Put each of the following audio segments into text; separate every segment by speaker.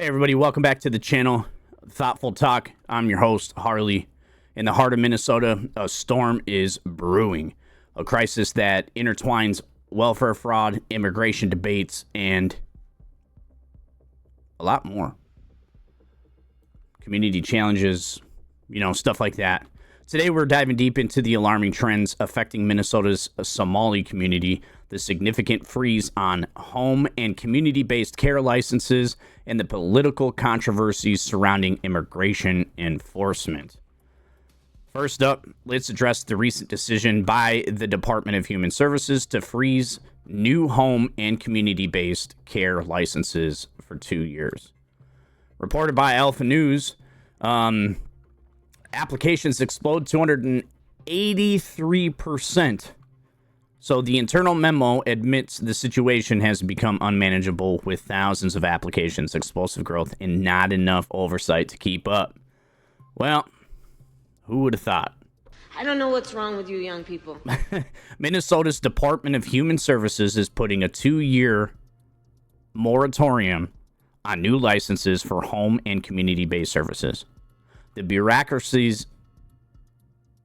Speaker 1: Hey everybody, welcome back to the channel, Thoughtful Talk. I'm your host, Harley. In the heart of Minnesota, a storm is brewing. A crisis that intertwines welfare fraud, immigration debates, and a lot more. Community challenges, stuff like that. Today we're diving deep into the alarming trends affecting Minnesota's Somali community, the significant freeze on home and community-based care licenses, and the political controversies surrounding immigration enforcement. First up, let's address the recent decision by the Department of Human Services to freeze new home and community-based care licenses for 2 years. Reported by Alpha News, applications explode 283%. So the internal memo admits the situation has become unmanageable with thousands of applications, explosive growth, and not enough oversight to keep up. Well, who would have thought?
Speaker 2: I don't know what's wrong with you young people.
Speaker 1: Minnesota's Department of Human Services is putting a 2-year moratorium on new licenses for home and community-based services. The bureaucracy's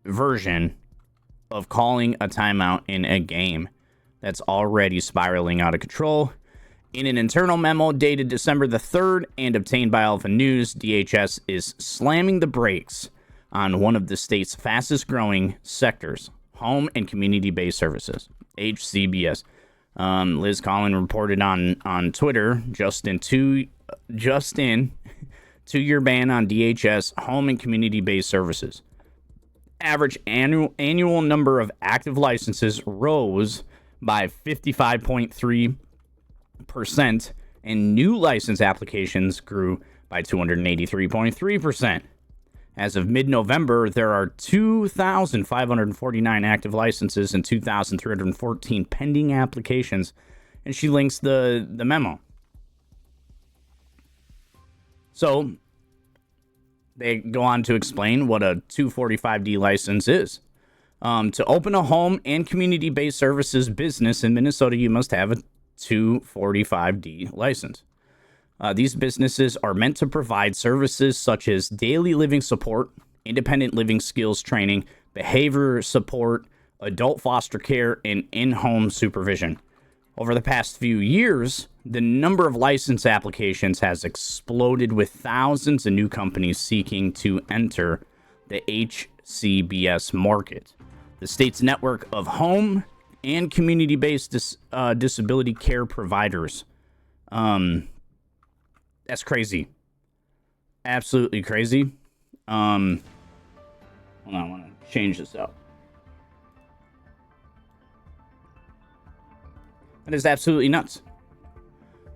Speaker 1: version of calling a timeout in a game that's already spiraling out of control. In an internal memo dated December the 3rd and obtained by Alpha News, DHS is slamming the brakes on one of the state's fastest growing sectors, home and community-based services, HCBS. Liz Collin reported on Twitter just in two-year ban on DHS home and community-based services. Average annual number of active licenses rose by 55.3%, and new license applications grew by 283.3%. As of mid-November, there are 2,549 active licenses and 2,314 pending applications, and she links the memo. So they go on to explain what a 245D license is. To open a home and community-based services business in Minnesota, you must have a 245D license. These businesses are meant to provide services such as daily living support, independent living skills training, behavior support, adult foster care, and in-home supervision. Over the past few years, the number of license applications has exploded, with thousands of new companies seeking to enter the HCBS market. The state's network of home and community-based disability care providers. That's crazy. Absolutely crazy. Hold on, I want to change this up. That is absolutely nuts.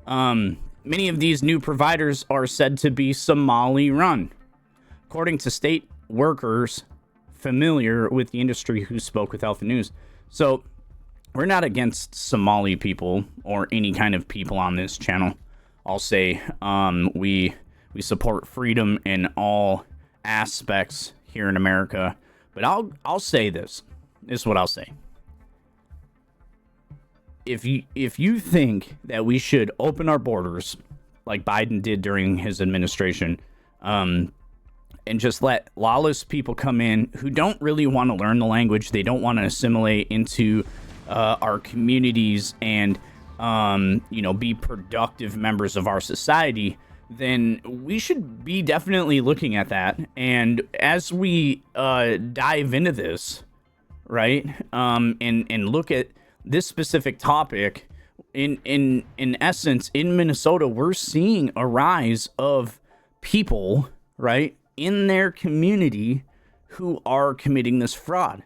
Speaker 1: Many of these new providers are said to be Somali-run, according to state workers familiar with the industry who spoke with Alpha News. So, we're not against Somali people or any kind of people on this channel. I'll say we support freedom in all aspects here in America. But I'll say this. This is what I'll say. If you think that we should open our borders like Biden did during his administration, and just let lawless people come in who don't really want to learn the language, they don't want to assimilate into our communities and be productive members of our society, then we should be definitely looking at that. And as we dive into this, right, and look at this specific topic, in essence, in Minnesota, we're seeing a rise of people, right, in their community who are committing this fraud.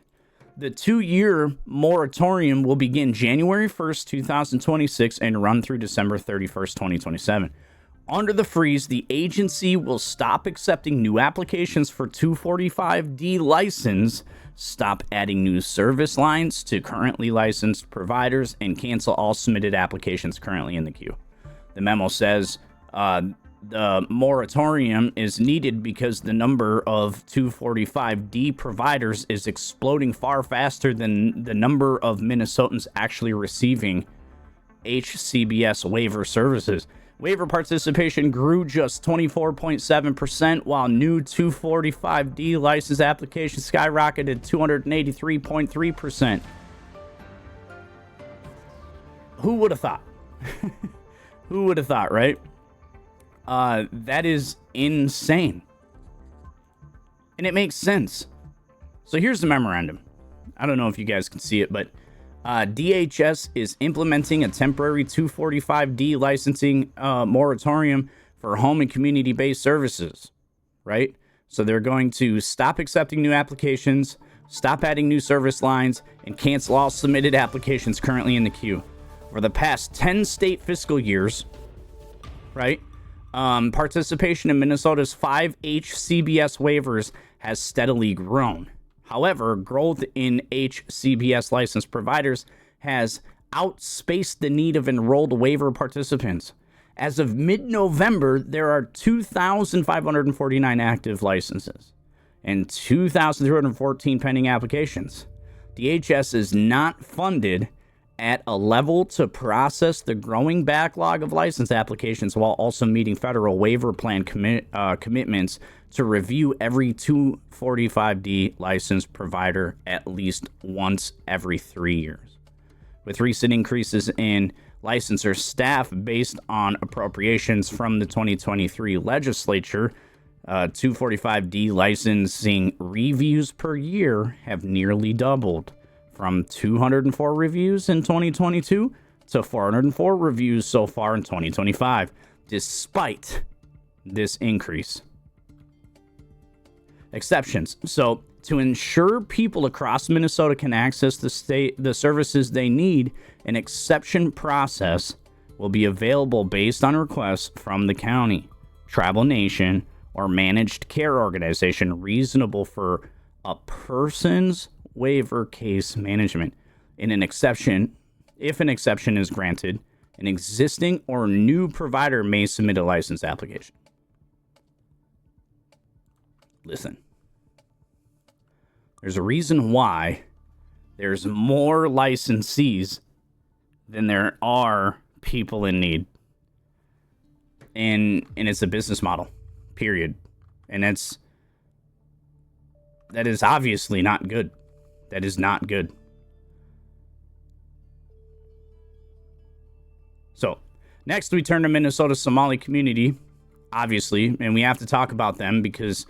Speaker 1: The 2-year moratorium will begin January 1st, 2026 and run through December 31st, 2027. Under the freeze, the agency will stop accepting new applications for 245D license, stop adding new service lines to currently licensed providers, and cancel all submitted applications currently in the queue. The memo says the moratorium is needed because the number of 245D providers is exploding far faster than the number of Minnesotans actually receiving HCBS waiver services. Waiver participation grew just 24.7%, while new 245D license applications skyrocketed 283.3%. Who would have thought? Who would have thought, right? That is insane. And it makes sense. So here's the memorandum. I don't know if you guys can see it, but DHS is implementing a temporary 245D licensing moratorium for home and community-based services, right? So they're going to stop accepting new applications, stop adding new service lines, and cancel all submitted applications currently in the queue. For the past 10 state fiscal years, right, participation in Minnesota's 5 HCBS waivers has steadily grown. However, growth in HCBS licensed providers has outspaced the need of enrolled waiver participants. As of mid-November, there are 2,549 active licenses and 2,314 pending applications. DHS is not funded at a level to process the growing backlog of license applications while also meeting federal waiver plan commitments to review every 245D licensed provider at least once every 3 years. With recent increases in licensor staff based on appropriations from the 2023 legislature, 245D licensing reviews per year have nearly doubled, from 204 reviews in 2022 to 404 reviews so far in 2025, despite this increase. Exceptions. So, to ensure people across Minnesota can access the services they need, an exception process will be available based on requests from the county, tribal nation, or managed care organization reasonable for a person's waiver case management. If an exception is granted, an existing or new provider may submit a license application. Listen, there's a reason why there's more licensees than there are people in need. And it's a business model, period. And that is obviously not good. That is not good. So, next we turn to Minnesota's Somali community, obviously, and we have to talk about them because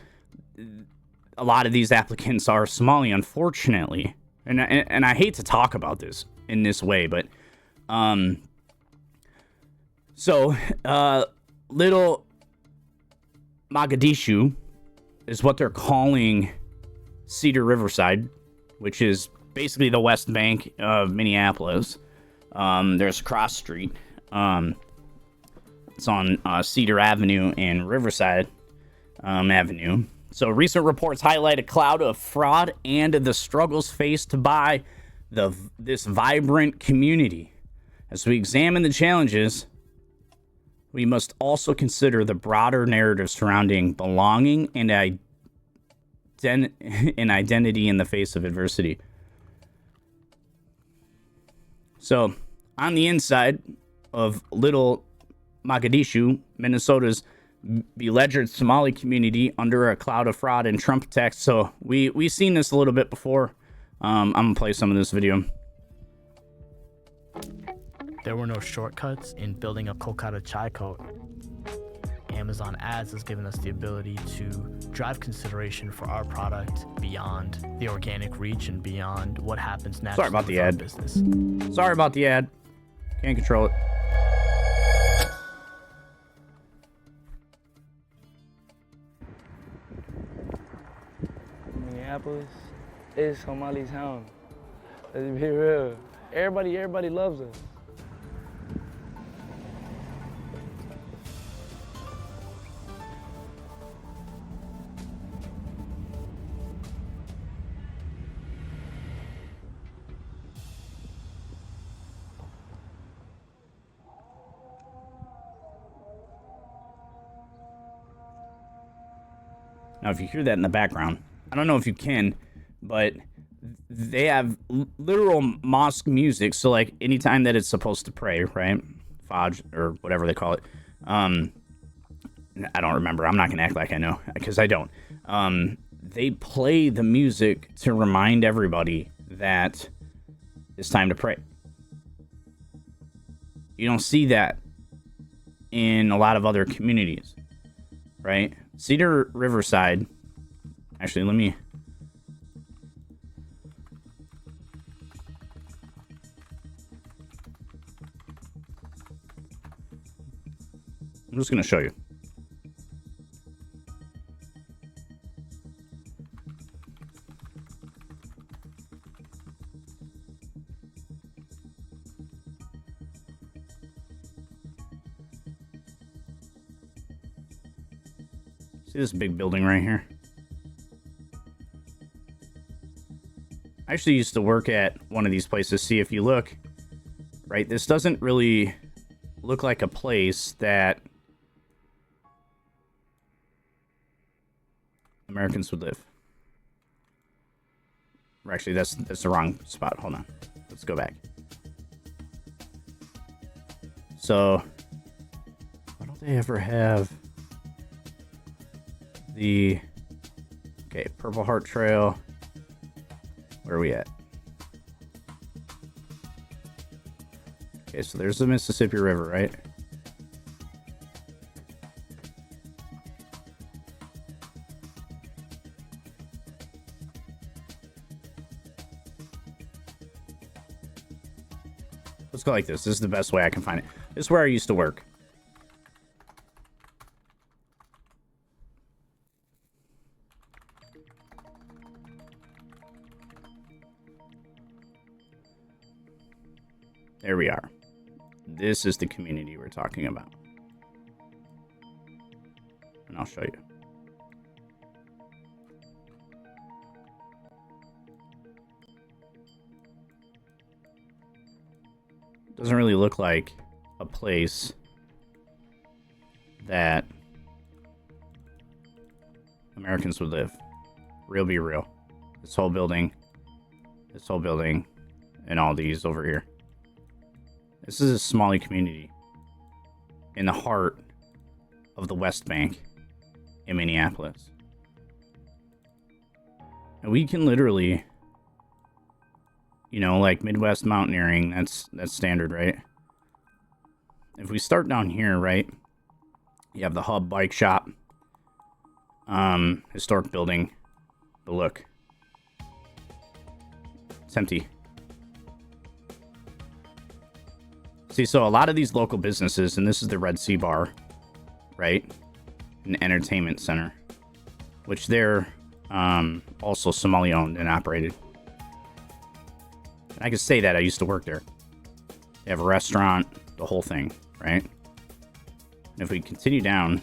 Speaker 1: a lot of these applicants are Somali, unfortunately. And I hate to talk about this in this way, but Little Mogadishu is what they're calling Cedar Riverside, which is basically the West Bank of Minneapolis. There's a cross street. It's on Cedar Avenue and Riverside Avenue. So recent reports highlight a cloud of fraud and the struggles faced by this vibrant community. As we examine the challenges, we must also consider the broader narrative surrounding belonging and identity in the face of adversity. So, on the inside of Little Mogadishu, Minnesota's beleaguered Somali community under a cloud of fraud and Trump attacks. So, we've seen this a little bit before. I'm going to play some of this video.
Speaker 3: There were no shortcuts in building a Kolkata chai coat. Amazon Ads has given us the ability to drive consideration for our product beyond the organic reach and beyond what happens naturally.
Speaker 1: Sorry about the ad.
Speaker 3: Business.
Speaker 1: Sorry about the ad. Can't control it.
Speaker 4: Minneapolis is Somali town. Let's be real. Everybody loves us.
Speaker 1: Now, if you hear that in the background, I don't know if you can, but they have literal mosque music. So, like, anytime that it's supposed to pray, right? Fajr, or whatever they call it, I don't remember. I'm not going to act like I know, because I don't. They play the music to remind everybody that it's time to pray. You don't see that in a lot of other communities, right? Cedar Riverside. Actually, I'm just going to show you. See this big building right here? I actually used to work at one of these places. See, if you look, right, this doesn't really look like a place that Americans would live. Or actually, that's the wrong spot. Hold on. Let's go back. So, why don't they ever have the... Okay, Purple Heart Trail. Where are we at? Okay, so there's the Mississippi River, right? Let's go like this. This is the best way I can find it. This is where I used to work. There we are. This is the community we're talking about. And I'll show you. Doesn't really look like a place that Americans would live. Real be real. This whole building, and all these over here. This is a Somali community in the heart of the West Bank in Minneapolis. And we can literally, you know, like Midwest mountaineering, that's standard, right? If we start down here, right, you have the Hub Bike Shop, historic building, but look, it's empty. See, so a lot of these local businesses, and this is the Red Sea Bar, right? An entertainment center, which they're also Somali owned and operated. And I can say that I used to work there. They have a restaurant, the whole thing, right? And if we continue down,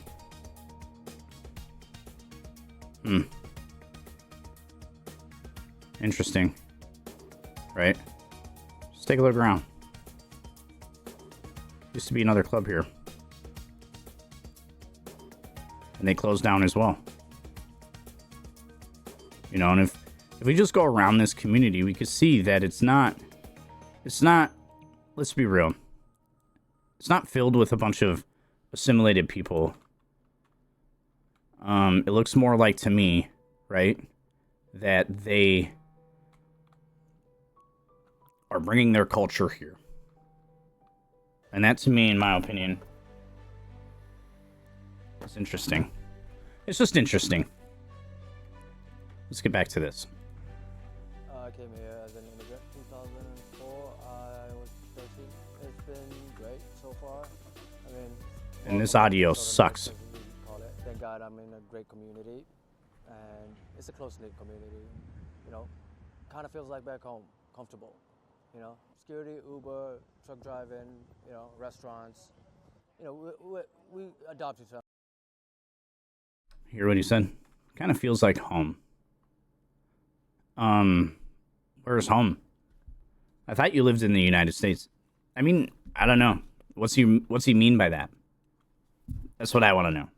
Speaker 1: interesting, right? Just take a look around. Used to be another club here. And they closed down as well. You know, and if we just go around this community, we could see that it's not, let's be real. It's not filled with a bunch of assimilated people. It looks more like, to me, right, that they are bringing their culture here. And that, to me, in my opinion, is interesting. It's just interesting. Let's get back to this.
Speaker 5: I came here as an immigrant in 2004. I was 13. It's been great so far. I mean,
Speaker 1: and this audio sucks.
Speaker 5: Thank God I'm in a great community, and it's a close-knit community. You know, kind of feels like back home, comfortable. You know, security, Uber, truck driving, you know, restaurants. You know, we adopt each other.
Speaker 1: Hear what he said? Kind of feels like home. Where's home? I thought you lived in the United States. I mean, I don't know. What's he mean by that? That's what I want to know.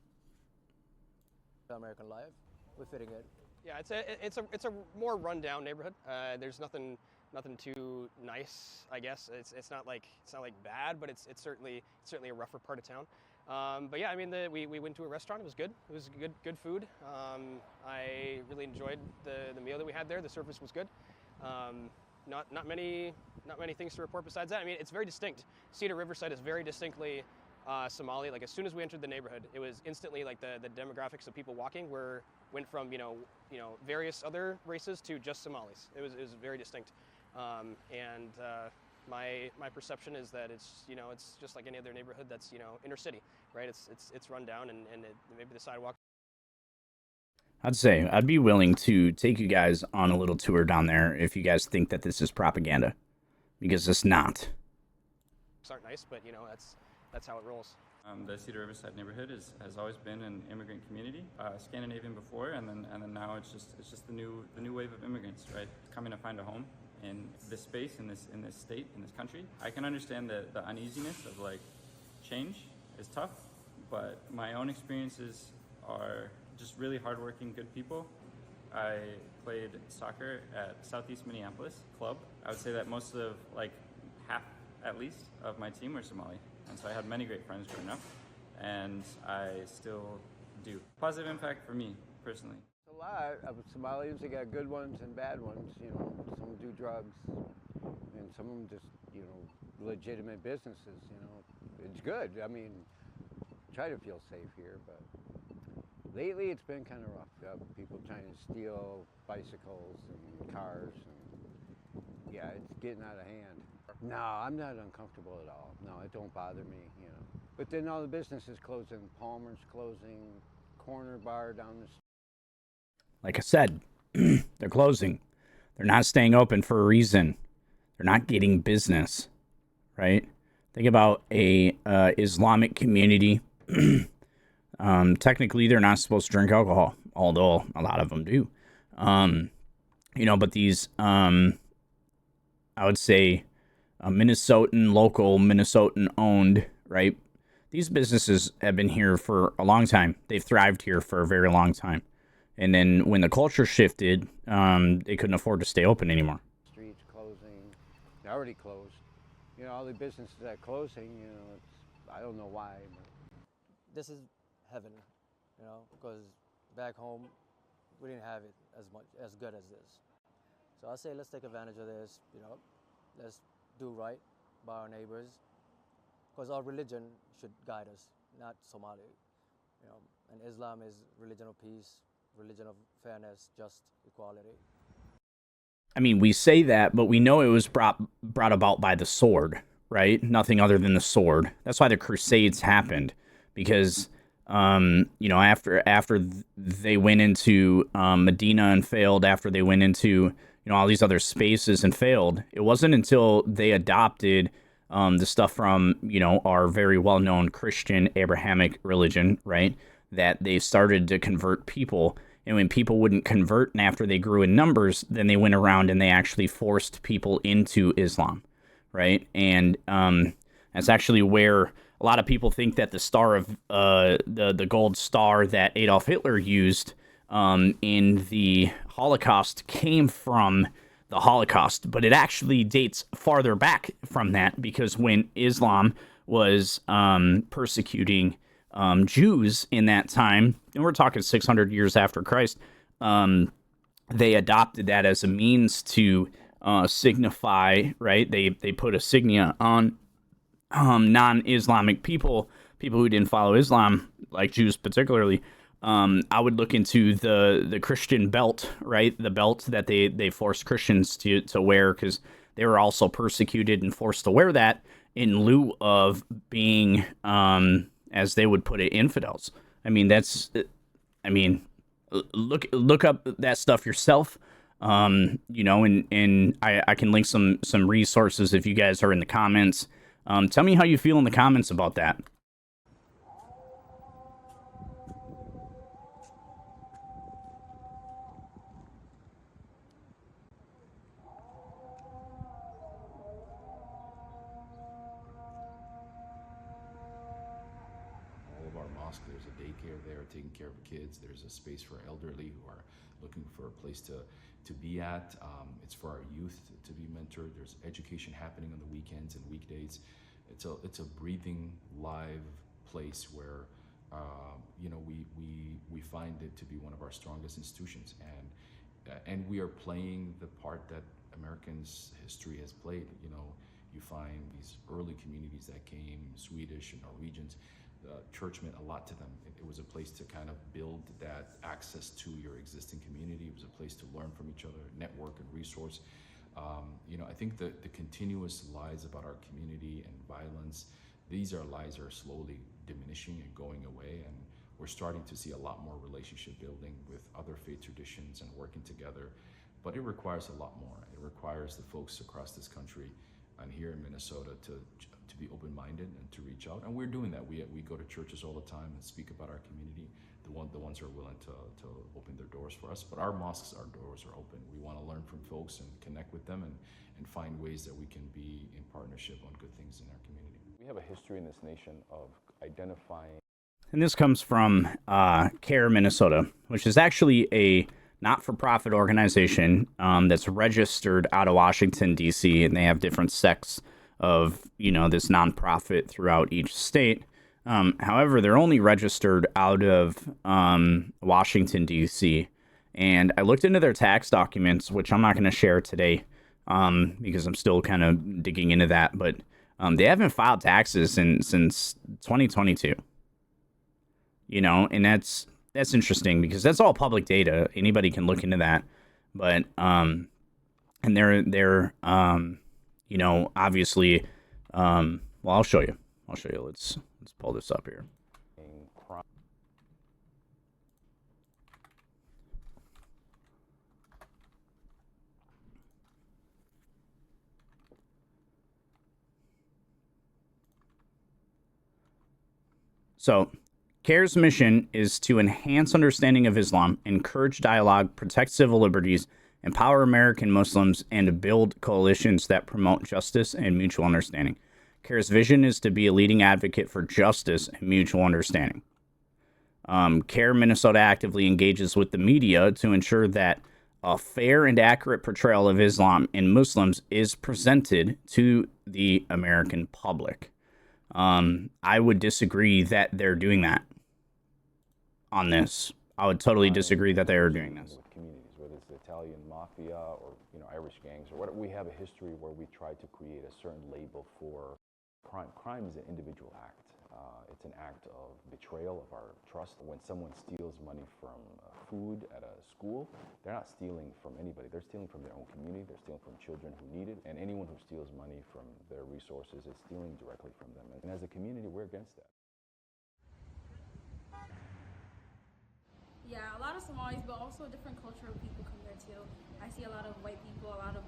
Speaker 5: American life, we're fitting it.
Speaker 6: Yeah, it's a more rundown neighborhood. There's nothing nothing too nice, I guess. It's not like bad, but it's certainly a rougher part of town. But yeah, I mean, we went to a restaurant. It was good. It was good food. I really enjoyed the meal that we had there. The service was good. Not many things to report besides that. I mean, it's very distinct. Cedar Riverside is very distinctly Somali. Like as soon as we entered the neighborhood, it was instantly like the demographics of people walking went from various other races to just Somalis. It was very distinct. My perception is that it's just like any other neighborhood that's inner city, right? It's run down and maybe the sidewalk.
Speaker 1: I'd say I'd be willing to take you guys on a little tour down there if you guys think that this is propaganda, because it's not.
Speaker 6: Aren't nice, but that's how it rolls.
Speaker 7: The Cedar Riverside neighborhood has always been an immigrant community, Scandinavian before, and then now it's just the new wave of immigrants, right? Coming to find a home in this space, in this state, in this country. I can understand the uneasiness of like change is tough, but my own experiences are just really hardworking, good people. I played soccer at Southeast Minneapolis Club. I would say that most of like half at least of my team were Somali. And so I had many great friends growing up, and I still do. Positive impact for me, personally.
Speaker 8: A lot of Somalis, they got good ones and bad ones, some do drugs, and some of them just, legitimate businesses, It's good, I mean, try to feel safe here, but lately it's been kind of rough. People trying to steal bicycles and cars, and yeah, it's getting out of hand. No, I'm not uncomfortable at all. No, it don't bother me, But then all the businesses closing, Palmer's closing, Corner Bar down the street.
Speaker 1: Like I said, they're closing. They're not staying open for a reason. They're not getting business, right? Think about a Islamic community. Technically, they're not supposed to drink alcohol, although a lot of them do. But these, I would say, local Minnesotan owned, right? These businesses have been here for a long time. They've thrived here for a very long time. And then when the culture shifted, they couldn't afford to stay open anymore.
Speaker 8: Streets closing, they already closed. All the businesses that are closing, I don't know why. But
Speaker 5: This is heaven, because back home we didn't have it as good as this. So I say let's take advantage of this, let's do right by our neighbors, because our religion should guide us, not Somali. And Islam is religion of peace, religion of fairness, just equality.
Speaker 1: I mean, we say that, but we know it was brought about by the sword, right? Nothing other than the sword. That's why the Crusades happened, because after they went into Medina and failed, after they went into all these other spaces and failed, it wasn't until they adopted the stuff from our very well-known Christian Abrahamic religion, right, that they started to convert people. And when people wouldn't convert, and after they grew in numbers, then they went around and they actually forced people into Islam, right? And that's actually where a lot of people think that the star of the gold star that Adolf Hitler used in the Holocaust came from the Holocaust, but it actually dates farther back from that, because when Islam was persecuting Jews in that time, and we're talking 600 years after Christ, they adopted that as a means to signify, right? They put a signia on non-Islamic people who didn't follow Islam, like Jews particularly. I would look into the Christian belt, right? The belt that they forced Christians to wear, because they were also persecuted and forced to wear that in lieu of being, as they would put it, infidels. I mean, look up that stuff yourself. And I can link some resources if you guys are in the comments. Tell me how you feel in the comments about that.
Speaker 9: There's a daycare there taking care of kids. There's a space for elderly who are looking for a place to be at. It's for our youth to be mentored. There's education happening on the weekends and weekdays. It's a breathing, live place where we find it to be one of our strongest institutions, and we are playing the part that Americans' history has played. You find these early communities that came, Swedish and Norwegians. Church meant a lot to them. It was a place to kind of build that access to your existing community. It was a place to learn from each other, network and resource. I think the continuous lies about our community and violence, these are lies that are slowly diminishing and going away, and we're starting to see a lot more relationship building with other faith traditions and working together. But it requires a lot more. It requires the folks across this country and here in Minnesota to be open-minded and to reach out, and we're doing that. We go to churches all the time and speak about our community, the ones who are willing to open their doors for us. But our mosques, our doors are open. We want to learn from folks and connect with them and find ways that we can be in partnership on good things in our community. We have a history in this nation of identifying.
Speaker 1: And this comes from CARE Minnesota, which is actually a not-for-profit organization that's registered out of Washington, D.C., and they have different sects of, this nonprofit throughout each state. However, they're only registered out of Washington, D.C., and I looked into their tax documents, which I'm not going to share today because I'm still kind of digging into that, but they haven't filed taxes since 2022. And that's interesting because that's all public data. Anybody can look into that. But and they're obviously well, I'll show you. Let's pull this up here. So, CARE's mission is to enhance understanding of Islam, encourage dialogue, protect civil liberties, empower American Muslims, and to build coalitions that promote justice and mutual understanding. CARE's vision is to be a leading advocate for justice and mutual understanding. CARE Minnesota actively engages with the media to ensure that a fair and accurate portrayal of Islam and Muslims is presented to the American public. I would disagree that they're doing that on this. I would totally disagree that they are doing this.
Speaker 9: With communities, whether it's the Italian mafia or Irish gangs or whatever, we have a history where we try to create a certain label for crime. Crime is an individual act. It's an act of betrayal of our trust. When someone steals money from food at a school, they're not stealing from anybody. They're stealing from their own community. They're stealing from children who need it. And anyone who steals money from their resources is stealing directly from them. And as a community, we're against that.
Speaker 10: Yeah, a lot of Somalis, but also different cultural people come here too. I see a lot of white people, a lot of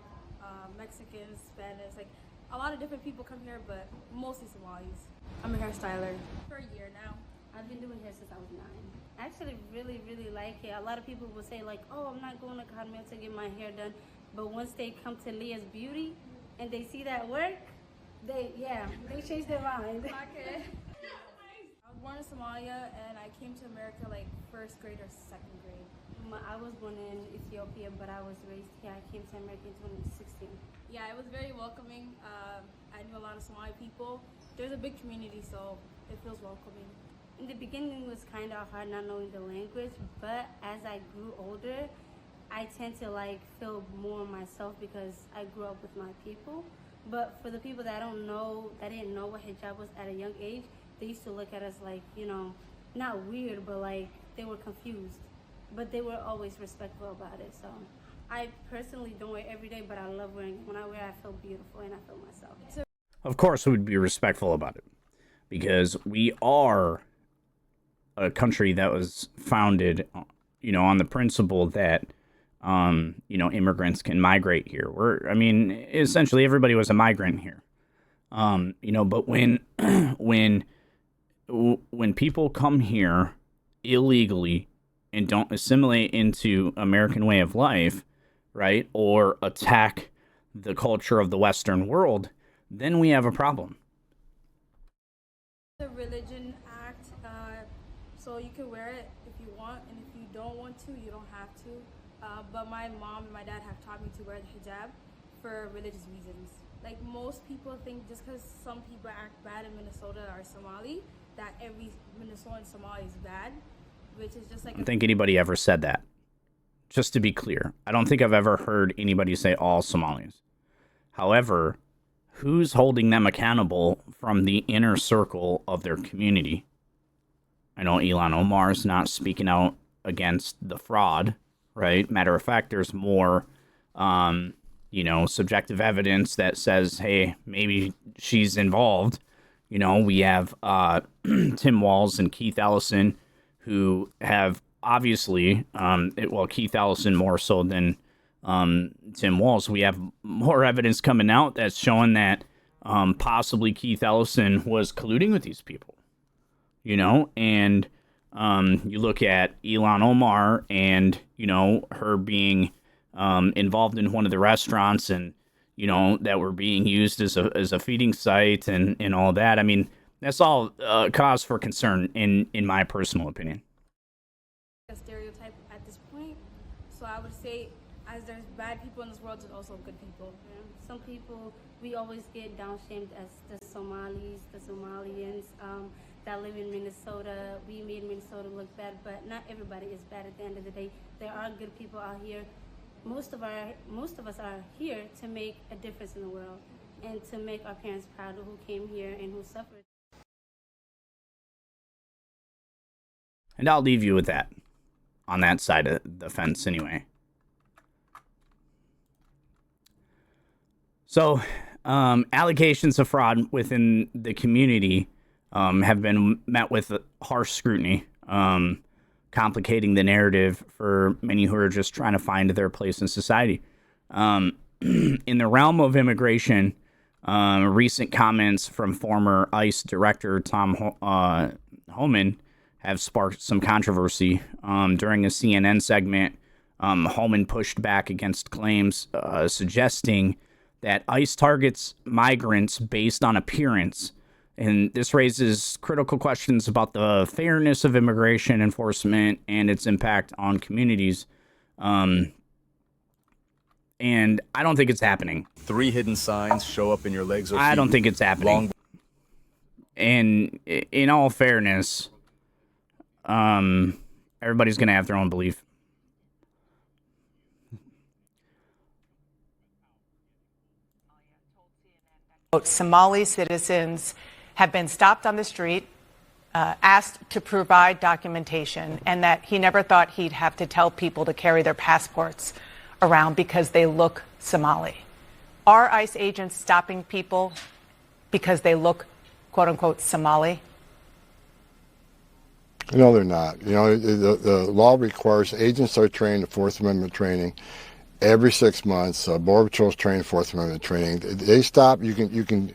Speaker 10: Mexicans, Spanish, like a lot of different people come here, but mostly Somalis. I'm a hairstyler for a year now.
Speaker 11: I've been doing hair since I was 9. I actually really, really like it. A lot of people will say like, oh, I'm not going to Carmel to get my hair done. But once they come to Leah's Beauty and they see that work, they change their mind.
Speaker 10: Okay. I was born in Somalia and I came to America like 1st grade or 2nd grade.
Speaker 11: I was born in Ethiopia, but I was raised here. I came to America in 2016.
Speaker 10: Yeah, it was very welcoming. I knew a lot of Somali people. There's a big community, so it feels welcoming.
Speaker 11: In the beginning, it was kind of hard not knowing the language, but as I grew older, I tend to feel more myself because I grew up with my people. But for the people that didn't know what hijab was at a young age, they used to look at us not weird, but they were confused. But they were always respectful about it. So I personally don't wear it every day, but I love wearing it. When I wear it, I feel beautiful and I feel myself.
Speaker 1: Of course, we would be respectful about it because we are a country that was founded, on the principle that, immigrants can migrate here. Essentially everybody was a migrant here. But when people come here illegally and don't assimilate into American way of life, right, or attack the culture of the Western world, then we have a problem.
Speaker 10: The Religion Act, so you can wear it if you want, and if you don't want to, you don't have to. but my mom and my dad have taught me to wear the hijab for religious reasons. Like, most people think just because some people act bad in Minnesota or Somali, that every Minnesotan Somali is bad, which is just like...
Speaker 1: I don't think anybody ever said that. Just to be clear, I don't think I've ever heard anybody say all Somalis. However, who's holding them accountable from the inner circle of their community? I know Ilhan Omar is not speaking out against the fraud, right? Matter of fact, there's more, subjective evidence that says, hey, maybe she's involved. We have Tim Walz and Keith Ellison, who have obviously, Keith Ellison more so than Tim Walz. We have more evidence coming out that's showing that possibly Keith Ellison was colluding with these people. And you look at Ilhan Omar and, her being involved in one of the restaurants and, that were being used as a feeding site and all that. I mean, that's all cause for concern in my personal opinion.
Speaker 10: A stereotype at this point. So I would say, as there's bad people in this world, there's also good people.
Speaker 11: Yeah. Some people, we always get down-shamed as the Somalis, the Somalians that live in Minnesota. We made Minnesota look bad, but not everybody is bad at the end of the day. There are good people out here. Most of us are here to make a difference in the world and to make our parents proud of who came here and who suffered.
Speaker 1: And I'll leave you with that, on that side of the fence anyway. So, allegations of fraud within the community have been met with harsh scrutiny, complicating the narrative for many who are just trying to find their place in society. In the realm of immigration, recent comments from former ICE Director Tom Homan have sparked some controversy. During a CNN segment, Homan pushed back against claims suggesting that ICE targets migrants based on appearance. And this raises critical questions about the fairness of immigration enforcement and its impact on communities. And I don't think it's happening.
Speaker 12: 3 hidden signs show up in your legs or feet.
Speaker 1: I don't think it's happening. And in all fairness, everybody's going to have their own belief.
Speaker 13: Somali citizens have been stopped on the street, asked to provide documentation, and that he never thought he'd have to tell people to carry their passports around because they look Somali. Are ICE agents stopping people because they look, quote unquote, Somali?
Speaker 14: No, they're not. The law requires agents are trained in Fourth Amendment training every 6 months. Border Patrol's trained in Fourth Amendment training. They stop. You can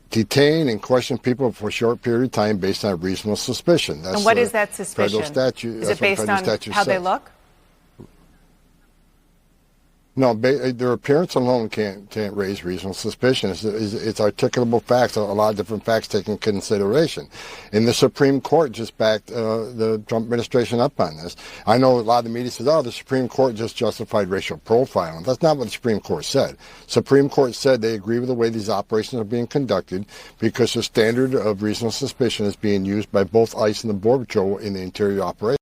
Speaker 14: detain and question people for a short period of time based on reasonable suspicion.
Speaker 13: And what is that suspicion?
Speaker 14: Federal statute.
Speaker 13: Is it based on how they look?
Speaker 14: No, their appearance alone can't raise reasonable suspicion. It's articulable facts, a lot of different facts taken into consideration. And the Supreme Court just backed the Trump administration up on this. I know a lot of the media says, the Supreme Court just justified racial profiling. That's not what the Supreme Court said. Supreme Court said they agree with the way these operations are being conducted because the standard of reasonable suspicion is being used by both ICE and the Border Patrol in the interior operation.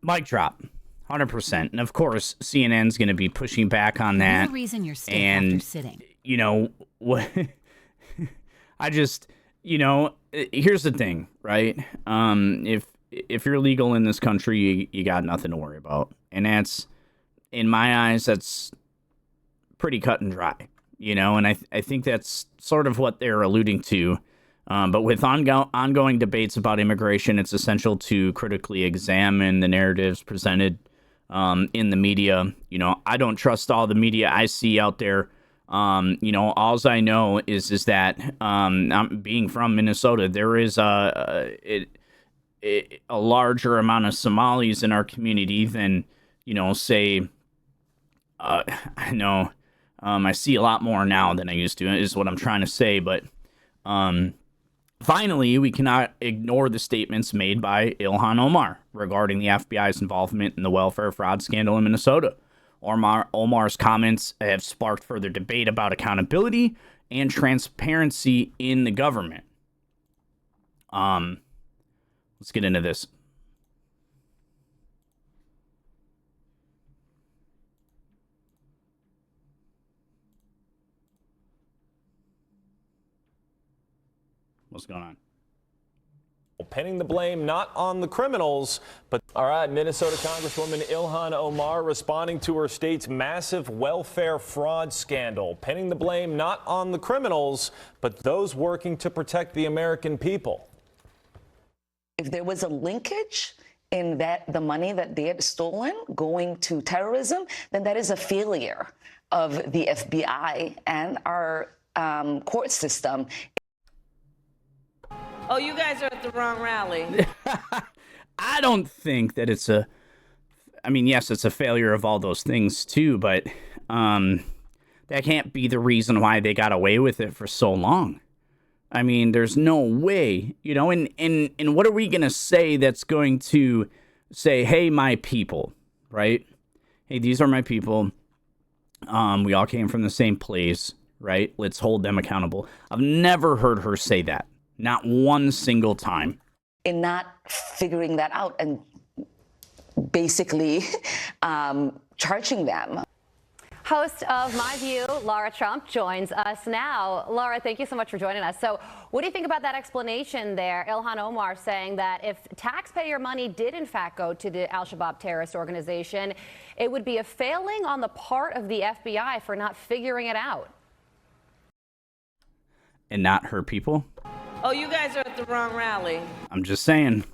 Speaker 1: Mic drop. 100%. And of course, CNN's going to be pushing back on that.
Speaker 15: No reason you're stiff
Speaker 1: and,
Speaker 15: after sitting.
Speaker 1: What? Here's the thing, right? If you're legal in this country, you got nothing to worry about. And that's, in my eyes, that's pretty cut and dry, and I think that's sort of what they're alluding to. But with ongoing debates about immigration, it's essential to critically examine the narratives presented in the media. I don't trust all the media I see out there. All I know is that I'm being from Minnesota, there is a larger amount of Somalis in our community than, say, I know I see a lot more now than I used to, is what I'm trying to say. But Finally, we cannot ignore the statements made by Ilhan Omar regarding the FBI's involvement in the welfare fraud scandal in Minnesota. Omar's comments have sparked further debate about accountability and transparency in the government. Let's get into this. What's going on?
Speaker 15: Pinning the blame not on the criminals, but all right, Minnesota Congresswoman Ilhan Omar responding to her state's massive welfare fraud scandal, pinning the blame not on the criminals, but those working to protect the American people.
Speaker 16: If there was a linkage in that the money that they had stolen going to terrorism, then that is a failure of the FBI and our court system.
Speaker 2: Oh, you guys are at the wrong rally.
Speaker 1: I don't think that it's a... I mean, yes, it's a failure of all those things, too, but that can't be the reason why they got away with it for so long. I mean, there's no way, you know, and what are we going to say that's going to say, hey, my people, right? Hey, these are my people. We all came from the same place, right? Let's hold them accountable. I've never heard her say that. Not one single time.
Speaker 16: In not figuring that out and basically charging them.
Speaker 17: Host of My View, Laura Trump, joins us now. Laura, thank you so much for joining us. So what do you think about that explanation there? Ilhan Omar saying that if taxpayer money did in fact go to the al-Shabaab terrorist organization, it would be a failing on the part of the FBI for not figuring it out.
Speaker 1: And not her people?
Speaker 2: Oh, you guys are at the wrong rally.
Speaker 1: I'm just saying.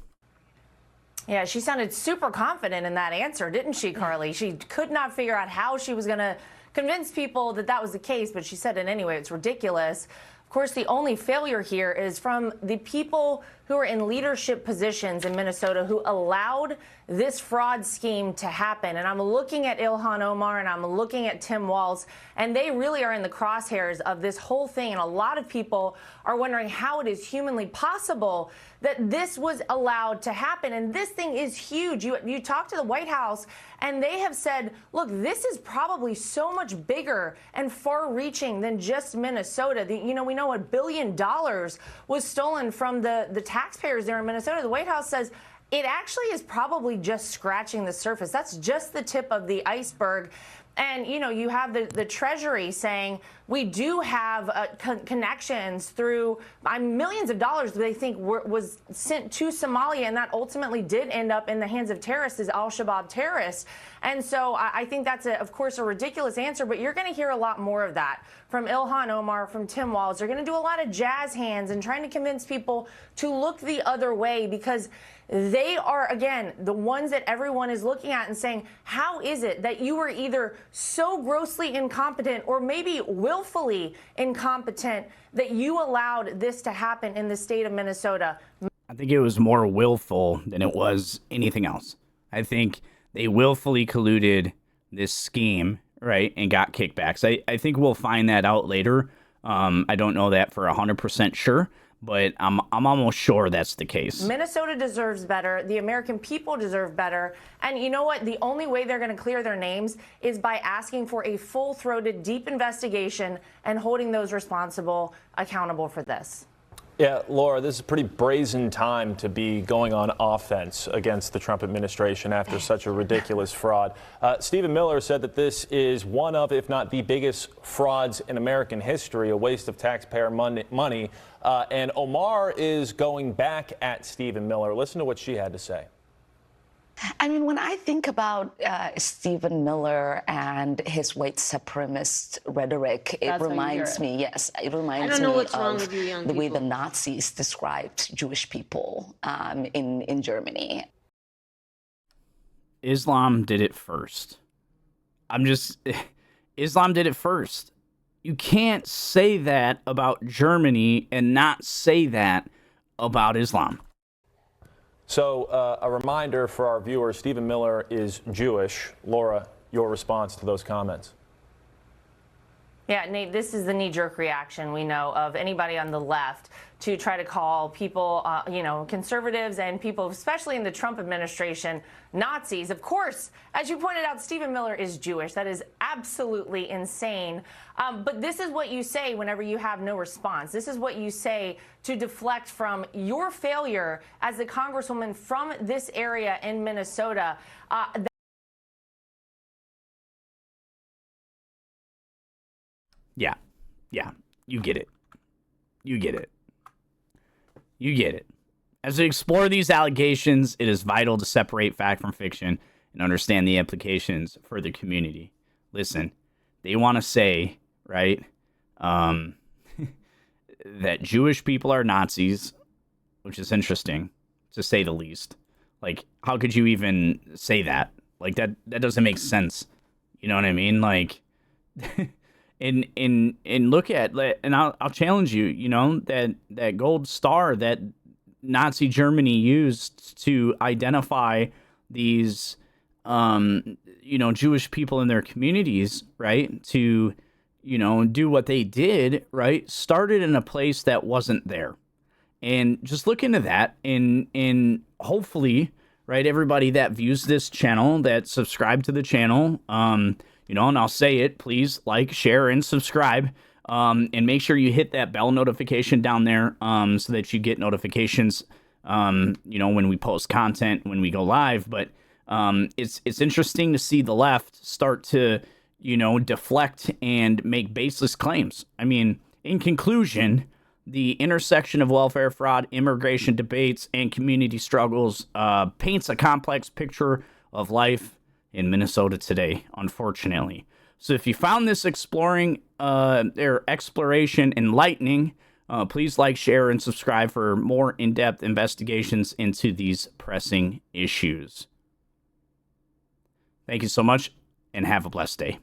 Speaker 18: Yeah, she sounded super confident in that answer, didn't she, Carly? She could not figure out how she was going to convince people that that was the case, but she said it anyway. It's ridiculous. Of course, the only failure here is from the people who are in leadership positions in Minnesota who allowed this fraud scheme to happen. And I'm looking at Ilhan Omar and I'm looking at Tim Walz, and they really are in the crosshairs of this whole thing. And a lot of people are wondering how it is humanly possible that this was allowed to happen. And this thing is huge. You talk to the White House and they have said, look, this is probably so much bigger and far-reaching than just Minnesota. We know $1 billion was stolen from the taxpayers there in Minnesota. The White House says it actually is probably just scratching the surface. That's just the tip of the iceberg. And, you have the Treasury saying we do have connections through millions of dollars they think was sent to Somalia, and that ultimately did end up in the hands of terrorists, as al-Shabaab terrorists. And so I think that's, of course, a ridiculous answer, but you're going to hear a lot more of that from Ilhan Omar, from Tim Walz. They're going to do a lot of jazz hands and trying to convince people to look the other way, because they are, again, the ones that everyone is looking at and saying, how is it that you were either so grossly incompetent or maybe willfully incompetent that you allowed this to happen in the state of Minnesota?
Speaker 1: I think it was more willful than it was anything else. I think they willfully colluded this scheme, right, and got kickbacks. I think we'll find that out later. I don't know that for 100% sure, but I'm almost sure that's the case.
Speaker 18: Minnesota deserves better. The American people deserve better. And you know what? The only way they're going to clear their names is by asking for a full-throated, deep investigation and holding those responsible accountable for this.
Speaker 15: Yeah, Laura, this is a pretty brazen time to be going on offense against the Trump administration after such a ridiculous fraud. Stephen Miller said that this is one of, if not the biggest frauds in American history, a waste of taxpayer money. And Omar is going back at Stephen Miller. Listen to what she had to say.
Speaker 16: I mean, when I think about Stephen Miller and his white supremacist rhetoric, it reminds me, yes, it reminds me of the way the Nazis described Jewish people in Germany.
Speaker 1: Islam did it first. Islam did it first. You can't say that about Germany and not say that about Islam.
Speaker 15: So a reminder for our viewers, Stephen Miller is Jewish. Laura, your response to those comments?
Speaker 18: Yeah, Nate, this is the knee-jerk reaction we know of anybody on the left to try to call people, conservatives and people, especially in the Trump administration, Nazis. Of course, as you pointed out, Stephen Miller is Jewish. That is absolutely insane. But this is what you say whenever you have no response. This is what you say to deflect from your failure as a congresswoman from this area in Minnesota.
Speaker 1: Yeah. You get it. You get it. As we explore these allegations, it is vital to separate fact from fiction and understand the implications for the community. Listen, they want to say, right, that Jewish people are Nazis, which is interesting, to say the least. Like, how could you even say that? Like, that doesn't make sense. You know what I mean? Like, and look at, and I'll challenge you, that gold star that Nazi Germany used to identify these, Jewish people in their communities, right? To, do what they did, right? Started in a place that wasn't there. And just look into that and hopefully, right, everybody that views this channel, that subscribe to the channel, and I'll say it, please like, share, and subscribe. And make sure you hit that bell notification down there so that you get notifications, when we post content, when we go live. But it's interesting to see the left start to, deflect and make baseless claims. I mean, in conclusion, the intersection of welfare fraud, immigration debates, and community struggles paints a complex picture of life in Minnesota today, unfortunately. So if you found this exploration enlightening, please like, share, and subscribe for more in-depth investigations into these pressing issues. Thank you so much, and have a blessed day.